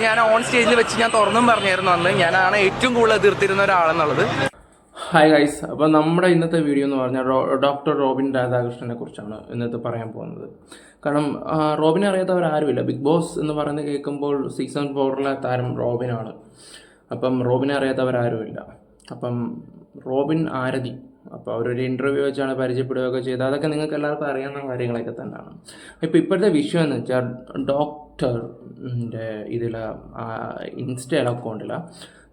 ഞാൻ ഓൺ സ്റ്റേജിൽ വെച്ച് ഞാൻ തുറന്നും പറഞ്ഞായിരുന്നു അന്ന് ഞാനാണ് ഏറ്റവും കൂടുതൽ എതിർത്തിരുന്ന ഒരാളെന്നുള്ളത്. ഹായ് ഗൈസ്, അപ്പോൾ നമ്മുടെ ഇന്നത്തെ വീഡിയോ എന്ന് പറഞ്ഞാൽ ഡോക്ടർ റോബിൻ രാധാകൃഷ്ണനെ കുറിച്ചാണ് ഇന്നത്തെ പറയാൻ പോകുന്നത്. കാരണം റോബിനെ അറിയാത്തവരാരുമില്ല. ബിഗ് ബോസ് എന്ന് പറയുന്നത് കേൾക്കുമ്പോൾ സീസൺ 4 താരം റോബിനാണ്. അപ്പം റോബിനെ അറിയാത്തവരാരുമില്ല. അപ്പം റോബിൻ ആരതി, അപ്പോൾ അവരൊരു ഇൻ്റർവ്യൂ വെച്ചാണ് പരിചയപ്പെടുകയൊക്കെ ചെയ്തത്. അതൊക്കെ നിങ്ങൾക്ക് എല്ലാവർക്കും അറിയാവുന്ന കാര്യങ്ങളൊക്കെ തന്നെയാണ്. ഇപ്പോൾ ഇപ്പോഴത്തെ വിഷയം എന്ന് വെച്ചാൽ ഡോക്ടറിൻ്റെ ഇതിൽ ഇൻസ്റ്റയിൽ അക്കൗണ്ടിൽ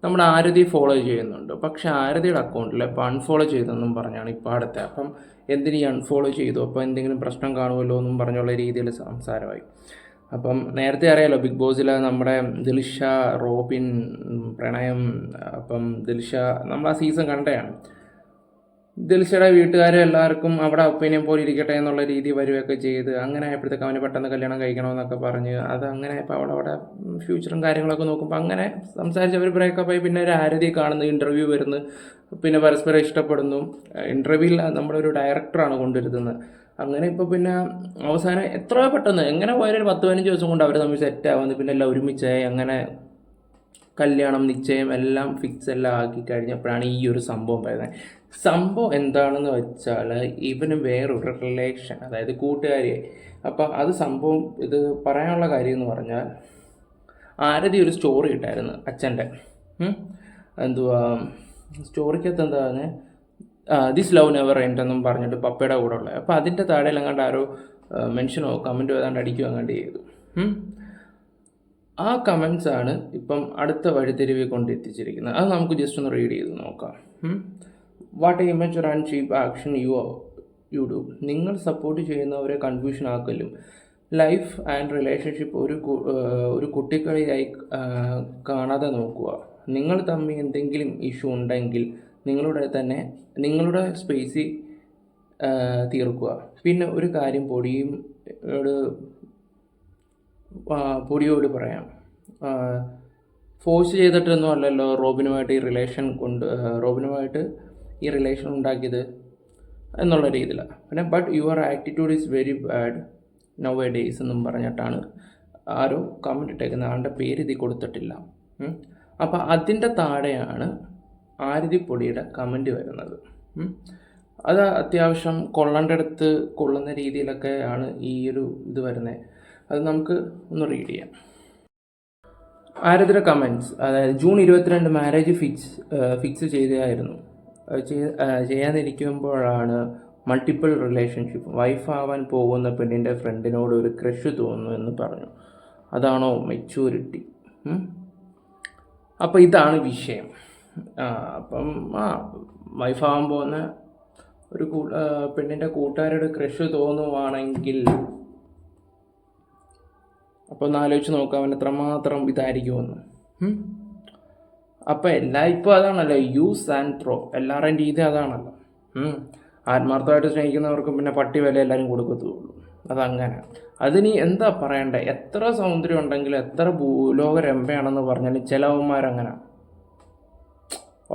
നമ്മുടെ ആരതി ഫോളോ ചെയ്യുന്നുണ്ട്. പക്ഷേ ആരതിയുടെ അക്കൗണ്ടിൽ ഇപ്പോൾ അൺഫോളോ ചെയ്തെന്നും പറഞ്ഞാണ് ഇപ്പോൾ അടുത്ത. അപ്പം എന്തിനീ അൺഫോളോ ചെയ്തു, അപ്പോൾ എന്തെങ്കിലും പ്രശ്നം കാണുമല്ലോ എന്നും പറഞ്ഞുള്ള രീതിയിൽ സംസാരമായി. അപ്പം നേരത്തെ അറിയാലോ ബിഗ് ബോസിൽ നമ്മുടെ ദിൽഷ, റോബിൻ, പ്രണയം, അപ്പം ദിൽഷ നമ്മൾ ആ സീസൺ കണ്ടതാണ്. ദിൽഷയുടെ വീട്ടുകാരെ എല്ലാവർക്കും അവിടെ ഒപ്പീനിയൻ പോലെ ഇരിക്കട്ടെ എന്നുള്ള രീതി വരികയൊക്കെ ചെയ്ത് അങ്ങനെ ആയപ്പോഴത്തേക്ക് അവന് പെട്ടെന്ന് കല്യാണം കഴിക്കണമെന്നൊക്കെ പറഞ്ഞ് അത് അങ്ങനെ ഇപ്പോൾ അവിടെ ഫ്യൂച്ചറും കാര്യങ്ങളൊക്കെ നോക്കുമ്പോൾ അങ്ങനെ സംസാരിച്ച് അവർ ബ്രേക്കപ്പായി. പിന്നെ ഒരു ആരതി കാണുന്നു, ഇൻ്റർവ്യൂ വരുന്നു, പിന്നെ പരസ്പരം ഇഷ്ടപ്പെടുന്നു. ഇൻ്റർവ്യൂവിൽ നമ്മുടെ ഒരു ഡയറക്ടറാണ് കൊണ്ടുവരുന്നത്. അങ്ങനെ ഇപ്പോൾ പിന്നെ അവസാനം എത്ര പെട്ടെന്ന് എങ്ങനെ പോയാലും 10-15 ദിവസം കൊണ്ട് അവർ തമ്മിൽ സെറ്റ് ആവുന്നു. പിന്നെ എല്ലാം ഒരുമിച്ചായി. അങ്ങനെ കല്യാണം, നിശ്ചയം എല്ലാം ഫിക്സ് എല്ലാം ആക്കി കഴിഞ്ഞപ്പോഴാണ് ഈ ഒരു സംഭവം വരുന്നത്. സംഭവം എന്താണെന്ന് വെച്ചാൽ ഇവന് വേറൊരു റിലേഷൻ, അതായത് കൂട്ടുകാരിയെ. അപ്പം അത് സംഭവം ഇത് പറയാനുള്ള കാര്യം എന്ന് പറഞ്ഞാൽ ആരതി ഒരു സ്റ്റോറി ഇട്ടായിരുന്നു അച്ഛൻ്റെ. എന്തുവാ സ്റ്റോറിക്കകത്ത് എന്താണ് ദിസ് ലവ് നെവർ എൻഡ് എന്നും പറഞ്ഞിട്ട് പപ്പയുടെ കൂടെ ഉള്ളത്. അപ്പോൾ അതിൻ്റെ താഴെ എങ്ങാണ്ട് ആരോ മെൻഷനോ കമൻറ്റോ ഏതാണ്ട് അടിക്കുകയോ അങ്ങാണ്ട് ചെയ്തു. ആ കമൻസാണ് ഇപ്പം അടുത്ത വഴിത്തിരിവിൽ കൊണ്ടെത്തിച്ചിരിക്കുന്നത്. അത് നമുക്ക് ജസ്റ്റ് ഒന്ന് റീഡ് ചെയ്ത് നോക്കാം. What A imager and cheap action you do. നിങ്ങൾ സപ്പോർട്ട് ചെയ്യുന്നവരെ കൺഫ്യൂഷൻ ആക്കലും ലൈഫ് ആൻഡ് റിലേഷൻഷിപ്പ് ഒരു കുട്ടിക്കളിയായി കാണാതെ നോക്കുക. നിങ്ങൾ തമ്മിൽ എന്തെങ്കിലും ഇഷ്യൂ ഉണ്ടെങ്കിൽ നിങ്ങളുടെ സ്പേസിൽ തീർക്കുക. പിന്നെ ഒരു കാര്യം പൊടിയോട് പറയാം, ഫോഴ്സ് ചെയ്തിട്ടൊന്നും അല്ലല്ലോ റോബിനുമായിട്ട് ഈ റിലേഷൻ ഉണ്ടാക്കിയത് എന്നുള്ള രീതിയിലാണ്. പിന്നെ but your attitude is very bad now A days എന്നും പറഞ്ഞിട്ടാണ് ആരോ കമൻറ്റ് ഇട്ടേക്കുന്നത്. ആളുടെ പേര് ഇതിൽ കൊടുത്തിട്ടില്ല. അപ്പോൾ അതിൻ്റെ താഴെയാണ് ആരതി പൊടിയുടെ കമൻറ്റ് വരുന്നത്. അത് അത്യാവശ്യം കൊള്ളേണ്ടടുത്ത് കൊള്ളുന്ന രീതിയിലൊക്കെ ആണ് ഈ ഒരു ഇത് വരുന്നത്. അത് നമുക്ക് ഒന്ന് റീഡ് ചെയ്യാം. ആരതിയുടെ കമൻറ്റ്സ്, അതായത് ജൂൺ 22 മാരേജ് ഫിക്സ് ചെയ്തതായിരുന്നു. ചെയ്യാതിരിക്കുമ്പോഴാണ് മൾട്ടിപ്പിൾ റിലേഷൻഷിപ്പ്. വൈഫാവാൻ പോകുന്ന പെണ്ണിൻ്റെ ഫ്രണ്ടിനോട് ഒരു ക്രഷ് തോന്നുന്നു എന്ന് പറഞ്ഞു. അതാണോ മെച്യൂരിറ്റി? അപ്പോൾ ഇതാണ് വിഷയം. അപ്പം വൈഫാവാൻ പോകുന്ന ഒരു പെണ്ണിൻ്റെ കൂട്ടുകാരോട് ക്രഷ് തോന്നുവാണെങ്കിൽ അപ്പോൾ ഒന്ന് ആലോചിച്ച് നോക്കാം അവൻ എത്രമാത്രം ഇതായിരിക്കുമെന്ന്. അപ്പോൾ ഇപ്പോൾ അതാണല്ലോ യൂസ് ആൻഡ് ത്രോ. എല്ലാവരുടെയും രീതി അതാണല്ലോ. ആത്മാർത്ഥമായിട്ട് സ്നേഹിക്കുന്നവർക്കും പിന്നെ പട്ടി വില എല്ലാവരും കൊടുക്കത്തുള്ളൂ. അതങ്ങനെ. അതിനി എന്താ പറയണ്ടേ? എത്ര സൗന്ദര്യം ഉണ്ടെങ്കിലും എത്ര ഭൂലോക രമ്പയാണെന്ന് പറഞ്ഞാലും ചിലവന്മാരങ്ങനെ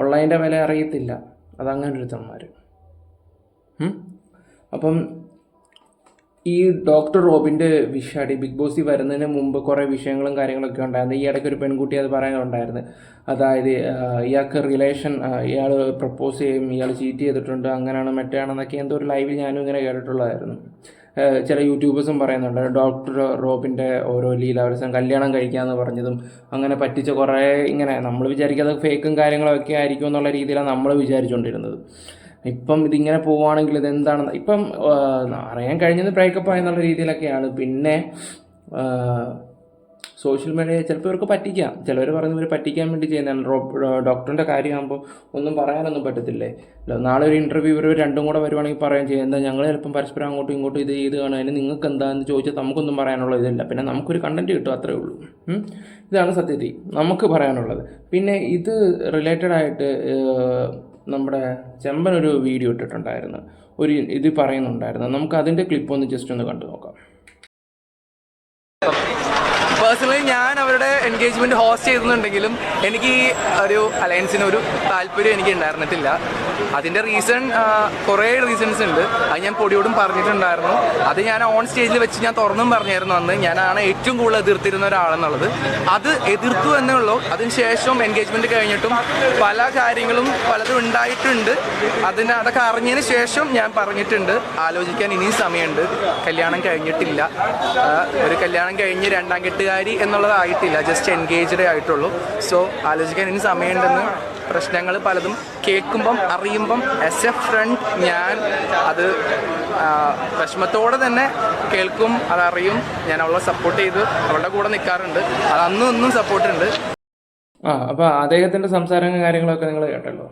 ഉള്ളതിൻ്റെ വില അറിയത്തില്ല. അതങ്ങനെ ഒരുത്തന്മാർ. അപ്പം ഈ ഡോക്ടർ റോബിൻ്റെ വിഷയമായിട്ട് ബിഗ് ബോസിൽ വരുന്നതിന് മുമ്പ് കുറേ വിഷയങ്ങളും കാര്യങ്ങളൊക്കെ ഉണ്ടായിരുന്നു. ഈ ഇടയ്ക്ക് ഒരു പെൺകുട്ടി അത് പറയാനുണ്ടായിരുന്നു. അതായത് ഇയാൾക്ക് ഇയാൾ പ്രപ്പോസ് ചെയ്യും, ഇയാൾ ചീറ്റ് ചെയ്തിട്ടുണ്ട്, അങ്ങനെയാണ് മറ്റാണെന്നൊക്കെ എന്തോ ഒരു ലൈവിൽ ഞാനും ഇങ്ങനെ കേട്ടിട്ടുള്ളതായിരുന്നു. ചില യൂട്യൂബേഴ്സും പറയുന്നുണ്ട് ഡോക്ടർ റോബിൻ്റെ ഓരോ ലീലാവരസം കല്യാണം കഴിക്കാമെന്ന് പറഞ്ഞതും അങ്ങനെ പറ്റിച്ച കുറേ ഇങ്ങനെ നമ്മൾ വിചാരിക്കാതെ ഫേക്കും കാര്യങ്ങളൊക്കെ ആയിരിക്കും എന്നുള്ള രീതിയിലാണ് നമ്മൾ വിചാരിച്ചുകൊണ്ടിരുന്നത്. ഇപ്പം ഇതിങ്ങനെ പോവുകയാണെങ്കിൽ ഇതെന്താണെന്ന് ഇപ്പം അറിയാൻ കഴിഞ്ഞത് ബ്രേക്കപ്പ് ആയെന്നുള്ള രീതിയിലൊക്കെയാണ്. പിന്നെ സോഷ്യൽ മീഡിയ ചിലപ്പോൾ ഇവർക്ക് പറ്റിക്കാം. ചിലവർ പറയുന്നവർ പറ്റിക്കാൻ വേണ്ടി ചെയ്യുന്നതാണ്. ഡോക്ടറിൻ്റെ കാര്യമാകുമ്പോൾ ഒന്നും പറയാനൊന്നും പറ്റത്തില്ലേ. നാളെ ഒരു ഇൻ്റർവ്യൂ ഇവർ രണ്ടും കൂടെ വരുവാണെങ്കിൽ പറയാൻ ചെയ്യുക എന്താ ഞങ്ങൾ ചിലപ്പം പരസ്പരം അങ്ങോട്ടും ഇങ്ങോട്ടും ഇത് ചെയ്ത് കാണും, അതിന് നിങ്ങൾക്ക് എന്താണെന്ന് ചോദിച്ചാൽ നമുക്കൊന്നും പറയാനുള്ള ഇതില്ല. പിന്നെ നമുക്കൊരു കണ്ടൻറ്റ് കിട്ടും, അത്രേ ഉള്ളൂ. ഇതാണ് സത്യത്തിൽ നമുക്ക് പറയാനുള്ളത്. പിന്നെ ഇത് റിലേറ്റഡ് ആയിട്ട് നമ്മുടെ ചെമ്പൻ ഒരു വീഡിയോ ഇട്ടിട്ടുണ്ടായിരുന്നു, ഇത് പറയുന്നുണ്ടായിരുന്നു. നമുക്ക് അതിൻ്റെ ക്ലിപ്പ് ഒന്ന് ജസ്റ്റ് ഒന്ന് കണ്ടു നോക്കാം. പേഴ്സണലി ഞാൻ അവരുടെ എൻഗേജ്മെന്റ് ഹോസ്റ്റ് ചെയ്തിട്ടുണ്ടെങ്കിലും എനിക്ക് ഈ ഒരു അലയൻസിന് ഒരു താല്പര്യം എനിക്ക് ഉണ്ടായിരുന്നിട്ടില്ല. അതിൻ്റെ റീസൺ കുറേ റീസൺസ് ഉണ്ട്. അത് ഞാൻ പൊടിയോടും പറഞ്ഞിട്ടുണ്ടായിരുന്നു. അത് ഞാൻ ഓൺ സ്റ്റേജിൽ വെച്ച് ഞാൻ തുറന്നും പറഞ്ഞായിരുന്നു അന്ന് ഞാനാണ് ഏറ്റവും കൂടുതൽ എതിർത്തിരുന്ന ഒരാളെന്നുള്ളത്. അത് എതിർത്തു എന്നേ ഉള്ളൂ. അതിനുശേഷം എൻഗേജ്മെന്റ് കഴിഞ്ഞിട്ടും പല കാര്യങ്ങളും പലതും ഉണ്ടായിട്ടുണ്ട്. അതൊക്കെ അറിഞ്ഞതിന് ശേഷം ഞാൻ പറഞ്ഞിട്ടുണ്ട് ആലോചിക്കാൻ ഇനിയും സമയമുണ്ട്. കല്യാണം കഴിഞ്ഞിട്ടില്ല. ഒരു കല്യാണം കഴിഞ്ഞ് രണ്ടാം കെട്ടുകാരി എന്നുള്ളതായിട്ടില്ല, ജസ്റ്റ് എൻഗേജ്ഡേ ആയിട്ടുള്ളൂ. സോ ആലോചിക്കാൻ ഇനി സമയമുണ്ടെന്ന് പ്രശ്നങ്ങൾ പലതും കേൾക്കുമ്പം അറിയുമ്പം ആസ് എ ഫ്രണ്ട് ഞാൻ അത് വിഷമത്തോടെ തന്നെ കേൾക്കും, അതറിയും. ഞാൻ അവളെ സപ്പോർട്ട് ചെയ്ത് അവളുടെ കൂടെ നിൽക്കാറുണ്ട്. അത് അന്നും ഇന്നും സപ്പോർട്ടുണ്ട്. അപ്പോൾ അദ്ദേഹത്തിൻ്റെ സംസാരങ്ങളും കാര്യങ്ങളൊക്കെ നിങ്ങൾ കേട്ടല്ലോ.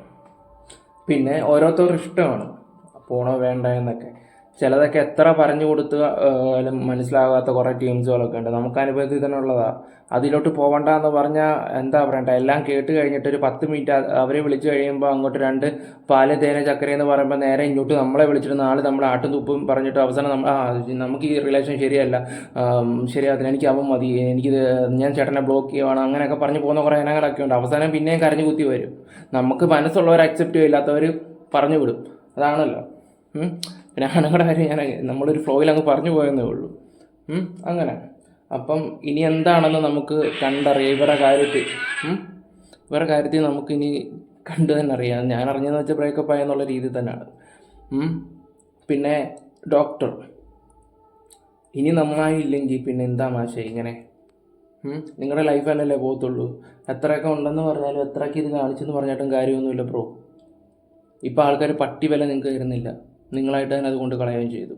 പിന്നെ ഓരോരുത്തരും ഇഷ്ടമാണ് പോണോ വേണ്ട എന്നൊക്കെ. ചിലതൊക്കെ എത്ര പറഞ്ഞു കൊടുത്ത് മനസ്സിലാകാത്ത കുറേ ടീംസുകളൊക്കെ ഉണ്ട്. നമുക്ക് അനുഭവത്തിൽ തന്നെ ഉള്ളതാണ്. അതിലോട്ട് പോകണ്ട എന്ന് പറഞ്ഞാൽ എന്താ പറയണ്ട, എല്ലാം കേട്ട് കഴിഞ്ഞിട്ട് ഒരു 10 മിനിറ്റ് അവരെ വിളിച്ച് കഴിയുമ്പോൾ അങ്ങോട്ട് 2 പാല് തേന ചക്കര എന്ന് പറയുമ്പോൾ നേരെ ഇങ്ങോട്ട് നമ്മളെ വിളിച്ചിട്ട് നാളെ നമ്മളെ ആട്ടും തുപ്പും പറഞ്ഞിട്ട് അവസാനം നമുക്ക് ഈ റിലേഷൻ ശരിയല്ല, ശരിയാകത്തില്ല, എനിക്ക് അവൻ മതി, എനിക്കിത് ഞാൻ ചേട്ടനെ ബ്ലോക്ക് ചെയ്യുവാണ്, അങ്ങനെയൊക്കെ പറഞ്ഞു പോകുന്ന കുറേ ഇനങ്ങളൊക്കെ ഉണ്ട്. അവസാനം പിന്നെയും കരഞ്ഞു കുത്തി വരും. നമുക്ക് മനസ്സുള്ളവർ അക്സെപ്റ്റ് ചെയ്യില്ലാത്തവർ പറഞ്ഞു വിടും. അതാണല്ലോ. പിന്നെ ആണുങ്ങളുടെ കാര്യം ഞാൻ നമ്മളൊരു ഫ്ലോയിൽ അങ്ങ് പറഞ്ഞു പോയെന്നേ ഉള്ളൂ. അങ്ങനെ അപ്പം ഇനി എന്താണെന്ന് നമുക്ക് കണ്ടറിയാം. ഇവരുടെ കാര്യത്തിൽ നമുക്കിനി കണ്ടു തന്നെ അറിയാം. ഞാൻ അറിഞ്ഞതെന്ന് വെച്ചാൽ ബ്രേക്കപ്പ് ആയെന്നുള്ള രീതിയിൽ തന്നെയാണ്. പിന്നെ ഡോക്ടർ ഇനി നന്നായില്ലെങ്കിൽ പിന്നെ എന്താ മാഷ ഇങ്ങനെ? നിങ്ങളുടെ ലൈഫ് തന്നെയല്ലേ പോകത്തുള്ളൂ. എത്രയൊക്കെ ഉണ്ടെന്ന് പറഞ്ഞാലും എത്രയൊക്കെ ഇത് കാണിച്ചെന്ന് പറഞ്ഞിട്ടും കാര്യമൊന്നുമില്ല ബ്രോ. ഇപ്പോൾ ആൾക്കാർ പട്ടി വില നിങ്ങൾക്ക് തരുന്നില്ല, നിങ്ങളായിട്ട് തന്നെ അതുകൊണ്ട് കളയുകയും ചെയ്തു.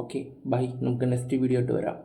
ഓക്കെ ബൈ, നമുക്ക് നെക്സ്റ്റ് വീഡിയോ ആയിട്ട് വരാം.